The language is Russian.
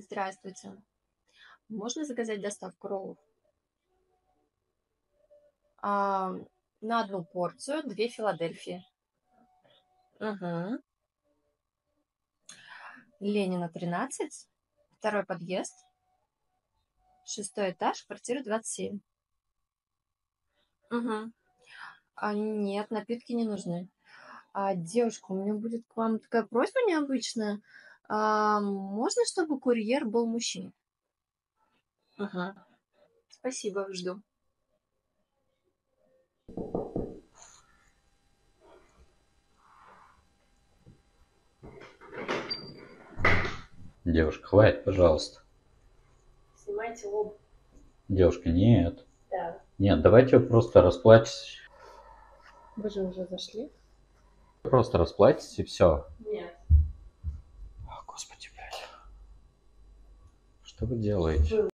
Здравствуйте. Можно заказать доставку роллов? А, на одну порцию 2 Филадельфии. Мгм. Ленина, 13, второй подъезд, шестой этаж, квартира 27. Мгм. Нет, напитки не нужны. Девушка, у меня будет к вам такая просьба необычная. Можно, чтобы курьер был мужчина? Мгм. Спасибо, жду. Девушка, хватит, пожалуйста. Снимайте лоб. Девушка, нет. Да. Нет, давайте вы просто расплатитесь. Вы же уже зашли? Просто расплатитесь и все. Нет. Господи, блядь. Что вы делаете?